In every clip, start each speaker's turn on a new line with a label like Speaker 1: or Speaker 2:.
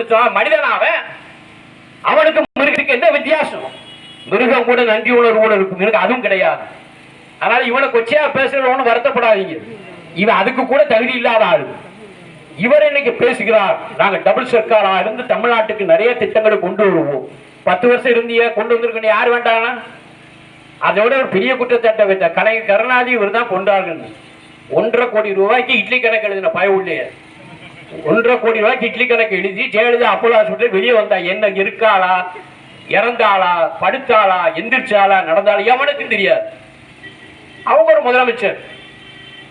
Speaker 1: பேசணும். மனிதனாக அவனுக்கு மிருகத்துக்கு என்ன வித்தியாசம்? மிருகம் கூட நன்றி உணர்வோடு இருக்கும், மிருகம் அதுவும் கிடையாது. அதனால இவனை கொச்சையா பேசுறவனு வருத்தப்படாதீங்க. இவன் அதுக்கு கூட தகுதி இல்லாத ஆளு. இவர் இன்னைக்கு பேசுகிறார், நாங்க டபுள் சர்க்காரா இருந்து தமிழ்நாட்டுக்கு நிறைய திட்டங்களை கொண்டு வருவோம். 10 வருஷம் இருந்திய கொண்டு வந்திருக்க யார் வேண்டானா? அதோட ஒரு பெரிய குற்றச்சாட்டை வைத்த கலைஞர் கருணாநிதி இவர் தான் கொண்டார்கள். 1.5 கோடி ரூபாய்க்கு இட்லி கணக்கு எழுதின பய உள்ளே 1.5 கோடி ரூபாய்க்கு இட்லி கணக்கு எழுதி ஜெயலலிதா அப்போலோ ஹாஸ்பிட்டல் வெளியே வந்தா என்ன இருக்காளா, இறந்தாளா, படுத்தாளா, எந்திரிச்சாளா, நடந்தாளா எவனுக்கும் தெரியாது. அவங்க ஒரு முதலமைச்சர்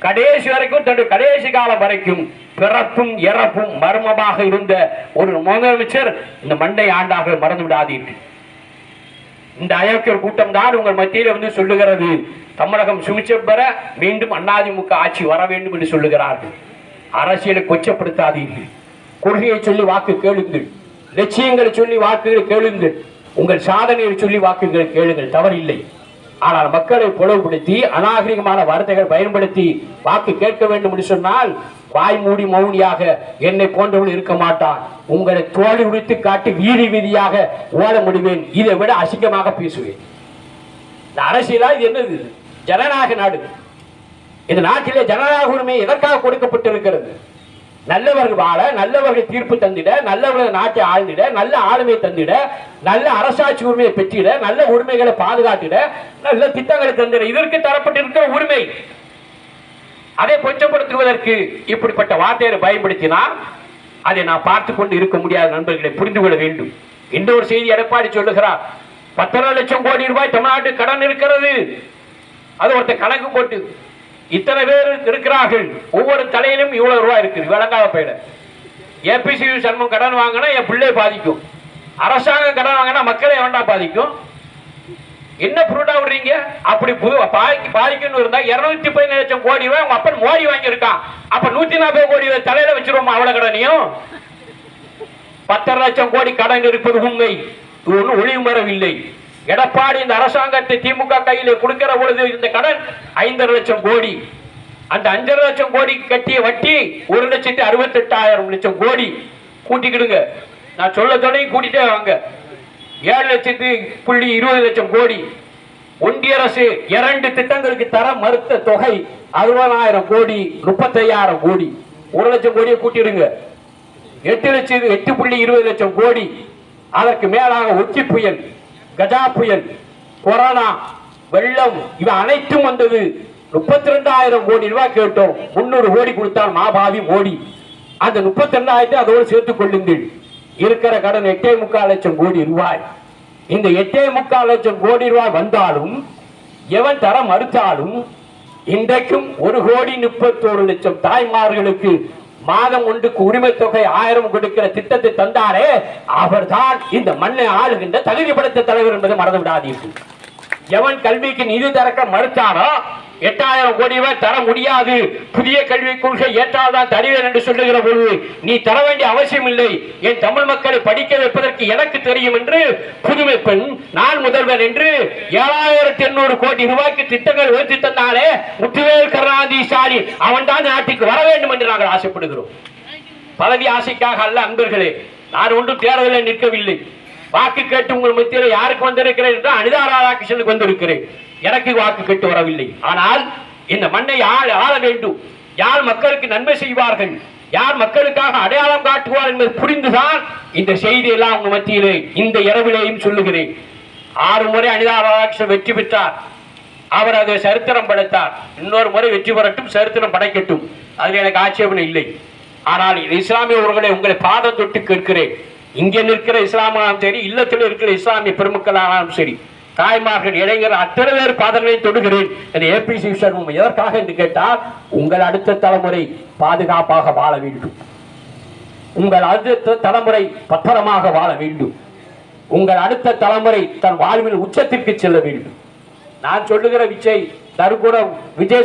Speaker 1: கடைசி வரைக்கும் தன்னுடைய கடைசி காலம் வரைக்கும் பிறப்பும் இறப்பும் மர்மமாக இருந்த ஒரு முதலமைச்சர் இந்த மண்டை ஆண்டாக மறந்து விடாதீர்கள். இந்த அயோக்கியர் கூட்டம் தான் உங்கள் மத்தியில் வந்து சொல்லுகிறது, தமிழகம் சுமிச்சம் பெற மீண்டும் அதிமுக ஆட்சி வர வேண்டும் என்று சொல்லுகிறார்கள். அரசியலை கொச்சப்படுத்தாதீர்கள். கொள்கையை சொல்லி வாக்கு கேளுங்கள், லட்சியங்களை சொல்லி வாக்குகளை கேளுங்கள், உங்கள் சாதனையை சொல்லி வாக்குகளை கேளுங்கள், தவறில்லை. ஆனால் மக்களை புலவுபடுத்தி அநாகரிகமான வார்த்தைகள் பயன்படுத்தி வாக்கு கேட்க வேண்டும் என்று சொன்னால் வாய் மூடி மௌனியாக என்னை போன்றவர்கள் இருக்க மாட்டான். உங்களை தோழி உரித்து காட்டி வீதி வீதியாக ஓட முடிவேன். இதை விட அசிங்கமாக பேசுவேன். இந்த அரசியலா இது என்னது? ஜனநாயக நாடு. இந்த நாட்டிலே ஜனநாயக உரிமை எதற்காக கொடுக்கப்பட்டிருக்கிறது? நல்லவர்கள் வாழ, நல்லவர்கள் தீர்ப்பு தந்திட, நல்லவர்கள் நாட்டை ஆழ்ந்திட, நல்ல ஆளுமை தந்திட, நல்ல அரசாட்சி உரிமையை பெற்றிட, நல்ல உரிமைகளை பாதுகாத்திட, நல்ல திட்டங்களை தந்திட, இதற்கு தரப்பட்டிருக்கிற உரிமை. அதை கொச்சப்படுத்துவதற்கு இப்படிப்பட்ட வார்த்தையை பயன்படுத்தினால் அதை நான் பார்த்து கொண்டு இருக்க முடியாத நண்பர்களை புரிந்து கொள்ள வேண்டும். இந்த ஒரு செய்தி எடப்பாடி சொல்லுகிறார், 10 லட்சம் கோடி ரூபாய் தமிழ்நாட்டு கடன் இருக்கிறது. அது ஒருத்தர் கணக்கு போட்டு இத்தனை பேர் இருக்கிறார்கள், ஒவ்வொரு தலையிலும் இவ்வளவு ரூபாய் இருக்குது. விளங்காத பயில ஏபிசி சண்முகம் கடன் வாங்கினா என் பிள்ளை பாதிக்கும், அரசாங்கம் கடன் வாங்கினா மக்களை வேண்டா பாதிக்கும். என்ன புருடா விடுறீங்க? அப்படி பாதிக்கணும் இருந்தா 215 லட்சம் கோடி ரூபாய் உங்க அப்பன் மோடி வாங்கி இருக்கான். அப்ப 140 கோடி தலையில வச்சிருவோம் அவ்வளவு கடனையும். 10 லட்சம் கோடி கடன் இருப்பது உண்மை, ஒன்றும் ஒளிவு மரவில்லை. எடப்பாடி இந்த அரசாங்கத்தை திமுக கையில் கொடுக்கிற பொழுது இந்த கடன் 5.5 லட்சம் கோடி. அந்த 5.5 லட்சம் கோடி கட்டிய வட்டி 1,68,000 கோடி. கூட்டிக்கிடுங்க, நான் சொல்ல தொடங்கி கூட்டிட்டே வாங்க. 7,20 லட்சம் கோடி. ஒன்றிய அரசு 2 திட்டங்களுக்கு தர மறுத்த தொகை 60,000 கோடி, 35,000 கோடி. 1 லட்சம் கோடியை கூட்டிடுங்க. 8,20 லட்சம் கோடி. அதற்கு மேலாக ஒக்கி புயல், கஜா புயல், கொரோனா, வெள்ளம், இவை அனைத்தும் வந்தது. 32,000 கோடி ரூபாய் கேட்டோம். 300 கோடி கொடுத்தால் மாபாவி மோடி. அந்த 32,000 அதோடு சேர்த்துக் கொள்ளுங்கள். இருக்கிற கடன் 8.25 லட்சம் கோடி ரூபாய். இந்த 8.25 லட்சம் கோடி ரூபாய் வந்தாலும் எவன் தர மறுத்தாலும் இன்றைக்கும் 1,31 லட்சம் தாய்மார்களுக்கு மாதம் ஒன்றுக்கு உரிமை தொகை 1000 கொடுக்கிற திட்டத்தை தந்தாரே, அவர்தான் இந்த மண்ணை ஆளுகின்ற தகுதி படைத்த தலைவர் என்பதை மறந்து விடாதீர்கள். எவன் கல்விக்கு நிதி திறக்க மறுத்தாரோ 8,000 கோடி ரூபாய் தர முடியாது, புதிய கல்விக் கொள்கை ஏற்றால்தான் தருவேன் என்று சொல்லுகிற பொழுது நீ தர வேண்டிய அவசியம் இல்லை, என் தமிழ் மக்களை படிக்க வைப்பதற்கு எனக்கு தெரியும் என்று புதுமை பெண், நான் முதல்வர் என்று 7,800 கோடி ரூபாய்க்கு திட்டங்கள் உயர்த்தி தந்தாலே முத்துவேல் கருணாநிதி ஸ்டாலின் அவன் தான் நாட்டுக்கு வர வேண்டும் என்று நாங்கள் ஆசைப்படுகிறோம். பதவி ஆசைக்காக அல்ல அன்பர்களே, நான் ஒன்றும் தேர்தலில் நிற்கவில்லை. வாக்கு கேட்டு உங்கள் மத்தியில் யாருக்கு வந்திருக்கிறேன் என்றால் அனிதா ராதாகிருஷ்ணனுக்கு வந்திருக்கிறேன். எனக்கு வாக்கு கேட்டு வரவில்லை. ஆனால் இந்த மண்ணை ஆள வேண்டும், யார் மக்களுக்கு நன்மை செய்வார்கள், யார் மக்களுக்காக அடையாளம் காட்டுவார் என்பது புரிந்துதான் இந்த செய்தியெல்லாம் உங்க மத்தியிலே இந்த இரவிலேயும் சொல்லுகிறேன். 6 முறை அனிதா ராதாகிருஷ்ணன் வெற்றி பெற்றார். அவர் அதை சரித்திரம் படைத்தார். இன்னொரு முறை வெற்றி பெறட்டும், சரித்திரம் படைக்கட்டும், அதில் எனக்கு ஆட்சேபனை இல்லை. ஆனால் இஸ்லாமியவர்களை உங்களை பாதம் தொட்டு கேட்கிறேன். இங்கே நிற்கிற இஸ்லாமானாலும் சரி, இல்லத்தில் இருக்கிற இஸ்லாமிய பெருமக்களானாலும் சரி, தாய்மார்கள், இளைஞர் அத்தனை பேர் பாதங்களை தொடுகிறேன். ஏபிசி சண்முகம் எதற்காக என்று கேட்டால் உங்கள் அடுத்த தலைமுறை பாதுகாப்பாக வாழ வேண்டும், உங்கள் அடுத்த தலைமுறை பத்திரமாக வாழ வேண்டும், உங்கள் அடுத்த தலைமுறை தன் வாழ்வில் உச்சத்திற்கு செல்ல வேண்டும். நான் சொல்லுகிற விஜய்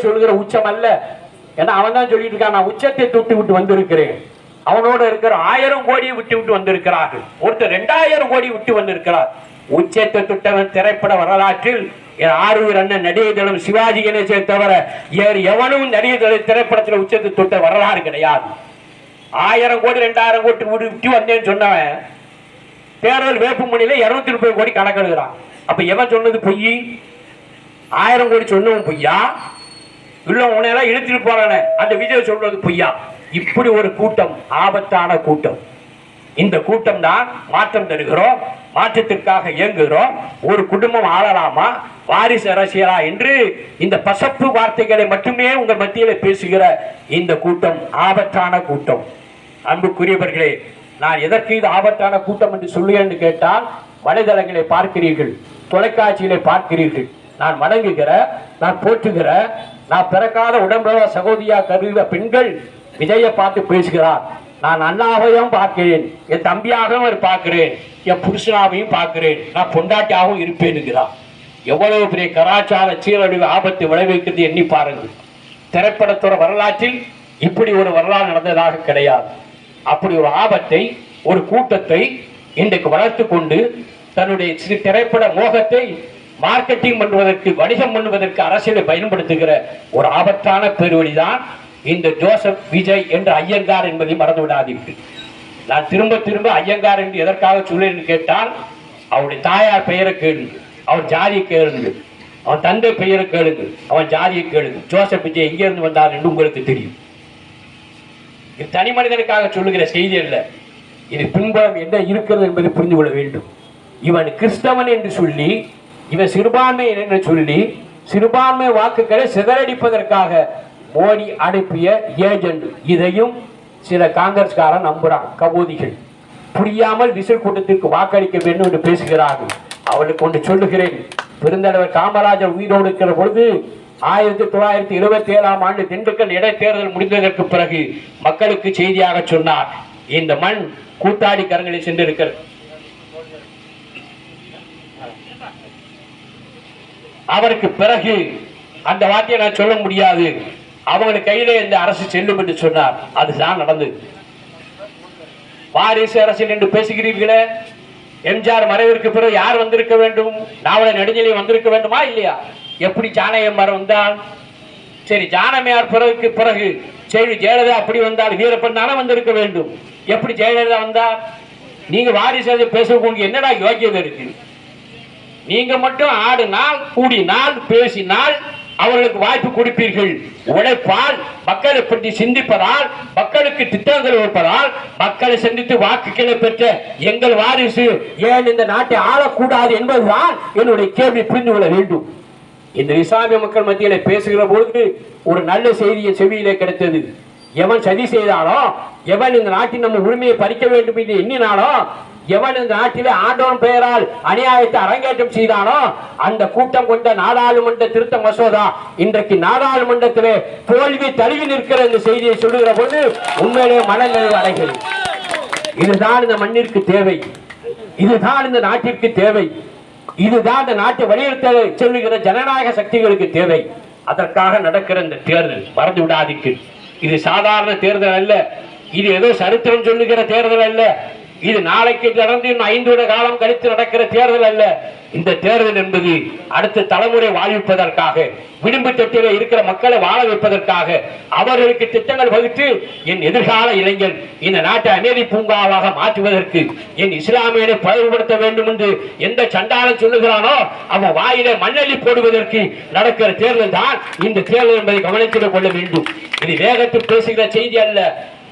Speaker 1: சொல்லுகிற உச்சம் அல்ல. ஏன்னா அவன் தான் சொல்லிட்டு இருக்கான், நான் உச்சத்தை தொட்டு விட்டு வந்திருக்கிறேன். அவனோட இருக்கிற 1000 கோடியை விட்டு வந்திருக்கிறார்கள். ஒருத்தர் 2000 கோடி விட்டு வந்திருக்கிறார். உச்சத்தை தொட்டவன் திரைப்பட வரலாற்றில் ஆரூர் அண்ணன் நடிகர்களும் சிவாஜி கணேசனை தவிர வேறு எவனும் நடிகர்கள் திரைப்படத்தில் உச்சத்தை தொட்ட வரலாறு கிடையாது. 1000 கோடி 2000 கோடி விட்டு வந்தேன்னு சொன்னவன் தேர்தல் வேட்புமணியில 230 கோடி கணக்கு எழுதுறான். அப்ப எவன் சொன்னது பொய்? 1000 கோடி சொன்னவன் பொய்யா? இல்ல உனையெல்லாம் இழுத்துட்டு போறானே அந்த விஜய் சொல்றது பொய்யா? இப்படி ஒரு கூட்டம், ஆபத்தான கூட்டம். இந்த கூட்டம் தான் மாற்றம் தருகிறோம், மாற்றத்திற்காக இயங்குகிறோம், ஒரு குடும்பம் ஆளலாமா, வாரிசு அரசியலா என்று இந்த பசப்பு வார்த்தைகளை மட்டுமே உங்கள் மத்தியில பேசுகிற இந்த கூட்டம் ஆபத்தான கூட்டம். அன்புக்குரியவர்களே, நான் எதற்கு இது ஆபத்தான கூட்டம் என்று சொல்லுகிறேன் கேட்டால், வலைதளங்களை பார்க்கிறீர்கள், தொலைக்காட்சிகளை பார்க்கிறீர்கள். நான் வணங்குகிற, நான் போற்றுகிற, நான் பிறக்காத உடம்புற சகோதரியா கருதுகிற பெண்கள் விஜயை பார்த்து பேசுகிறார். நான் அண்ணாவையும் பார்க்கிறேன், என் தம்பியாகவும் பார்க்கிறேன், என் புருஷனாவையும் பார்க்கிறேன், நான் பொண்டாட்டியாகவும் இருப்பேன்கிறார். எவ்வளவு பெரிய கலாச்சார சீரழிவு ஆபத்தை விளைவிக்கிறது எண்ணி பாருங்கள். திரைப்படத்துறை வரலாற்றில் இப்படி ஒரு வரலாறு நடந்ததாக கிடையாது. அப்படி ஒரு ஆபத்தை, ஒரு கூட்டத்தை இன்றைக்கு வளர்த்து கொண்டு தன்னுடைய திரைப்பட மோகத்தை மார்க்கெட்டிங் பண்ணுவதற்கு, வணிகம் பண்ணுவதற்கு அரசியலை பயன்படுத்துகிற ஒரு ஆபத்தான பெருவழிதான் இந்த ஜோசப் விஜய் என்ற ஐயங்கார் என்பதை மறந்து விடாதீர்கள். நான் திரும்ப திரும்ப ஐயங்கார் என்று எதற்காக சொல்லேன் கேட்டால், அவருடைய தாயார் பெயரை கேளுங்க, அவன் ஜாதியை கேளுங்க, அவன் தந்தை பெயரை கேளுங்க, அவன் ஜாதியை கேளுங்க. ஜோசப் விஜய் எங்கிருந்து வந்தார் என்று உங்களுக்கு தெரியும். இது தனி மனிதனுக்காக சொல்லுகிற செய்தி அல்ல, இது பின்புறம் என்ன இருக்கிறது என்பதை புரிந்து கொள்ள வேண்டும். இவன் கிறிஸ்தவன் என்று சொல்லி, இவன் சிறுபான்மை என்று சொல்லி சிறுபான்மை வாக்குகளை சிதறடிப்பதற்காக மோடி அனுப்பிய ஏஜென்ட். இதையும் சில காங்கிரஸ்காரன் நம்புறான், கபோதிகள். புரியாமல் விசில் கூட்டத்திற்கு வாக்களிக்க வேண்டும் என்று பேசுகிறார்கள். அவளுக்கு ஒன்று சொல்லுகிறேன், பெருந்தலைவர் காமராஜர் உயிரோடு இருக்கிற பொழுது 1927ஆம் ஆண்டு திண்டுக்கல் இடைத்தேர்தல் முடிந்ததற்கு பிறகு மக்களுக்கு செய்தியாக சொன்னார், இந்த மண் கூத்தாடி கரங்களில் சென்றிருக்கிறது. அவருக்கு பிறகு அந்த வார்த்தையை நான் சொல்ல முடியாது, அவங்களுக்கு கையிலே இந்த அரசு செல்லும் என்று சொன்னார். அதுதான் நடந்தது. வாரிசு அரசியல் என்று பேசுகிறீர்களே, எம்ஜிஆர் மறைவிற்கு பிறகு யார் வந்திருக்க வேண்டும்? நாவல நெடுஞ்செழியன் வந்திருக்க வேண்டுமா இல்லையா? எப்படி ஜானகியம்மார் வந்தால் சரி, ஜானகியார் பிறகு சரி, ஜெயலலிதா அப்படி வந்தால் வீரப்பன் தானே வந்திருக்க வேண்டும். எப்படி ஜெயலலிதா வந்தார்? நீங்க வாரிசு பேசுறவங்களுக்கு என்னடா யோக்கியதை இருக்கு? நீங்க மட்டும் ஆடினால், கூடினால், பேசினால் அவர்களுக்கு வாய்ப்பு கொடுப்பீர்கள். உழைப்பால், மக்களை பற்றி சிந்திப்பதால், மக்களுக்கு திட்டங்கள் வைப்பதால், மக்களை சந்தித்து வாக்குகளை பெற்ற எங்கள் வாரிசு ஏன் இந்த நாட்டை ஆளக்கூடாது என்பதுதான் என்னுடைய கேள்வி. புரிந்து கொள்ள வேண்டும். இந்த இஸ்லாமிய மக்கள் மத்தியில பேசுகிற பொழுது ஒரு நல்ல செய்தியை செவியிலே கிடைத்தது. எவன் சதி செய்தானோ, எவன் இந்த நாட்டின் நம்ம உரிமையை பறிக்க வேண்டும் என்று எண்ணினானோ, எவன் இந்த நாட்டிலே ஆண்டோன் பெயரால் அநியாயத்தை அரங்கேற்றம் செய்தானோ, அந்த கூட்டம் கொண்ட நாடாளுமன்ற திருத்த மசோதா இன்றைக்கு நாடாளுமன்றத்திலே தோல்வி தழுவி நிற்கிற இந்த செய்தியை சொல்லுகிற போது உண்மையிலே மனநிறைவு அடைகிறது. இதுதான் இந்த மண்ணிற்கு தேவை, இதுதான் இந்த நாட்டிற்கு தேவை, இதுதான் இந்த நாட்டை வலியுறுத்த சொல்லுகிற ஜனநாயக சக்திகளுக்கு தேவை. அதற்காக நடக்கிற இந்த தேர்தல் மறந்து விடாதீர்கள். இது சாதாரண தேர்தல் அல்ல, இது ஏதோ சரித்திரம் சொல்லுகிற தேர்தல் அல்ல, இது நாளைக்கு நடந்து 5 வருட காலம் கழித்து நடக்கிற தேர்தல் அல்ல. இந்த தேர்தல் என்பது அடுத்த தலைமுறை வாழ்விப்பதற்காக, விளிம்பு தட்டில இருக்கிற மக்களை வாழ வைப்பதற்காக, அவர்களுக்கு திட்டங்கள் வகுத்து என் எதிர்கால இளைஞர் இந்த நாட்டை அமைதி பூங்காவாக மாற்றுவதற்கு, என் இஸ்லாமியனை பழகுபடுத்த வேண்டும் என்று எந்த சண்டாளன் சொல்லுகிறானோ அவன் வாயிலே மண்ணெள்ளி போடுவதற்கு நடக்கிற தேர்தல் தான் இந்த தேர்தல் என்பதை கவனத்தில் கொள்ள வேண்டும். இது வேகத்தில் பேசுகிற செய்தி அல்ல,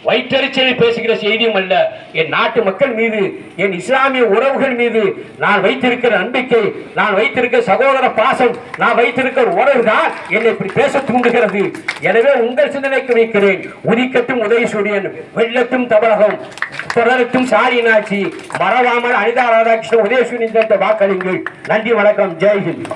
Speaker 1: வயிற்றறிச்சலில் பேசுகிற செய்தியும் அல்ல. என் நாட்டு மக்கள் மீது, என் இஸ்லாமிய உறவுகள் மீது நான் வைத்திருக்கிற நம்பிக்கை, நான் வைத்திருக்கிற சகோதர பாசம், நான் வைத்திருக்கிற உறவுதான் என்னை இப்படி பேச தூண்டுகிறது. எனவே உங்கள் சிந்தனைக்கு வைக்கிறேன். உதிக்கட்டும் உதயசூரியன், வெள்ளத்தும் தமிழகம், தொடரட்டும் சாரினாட்சி, மறவாமல் அனிதா ராதாகிருஷ்ணன் உதயசூரியன் வாக்களிங்கள். நன்றி, வணக்கம், ஜெய்ஹிந்த்.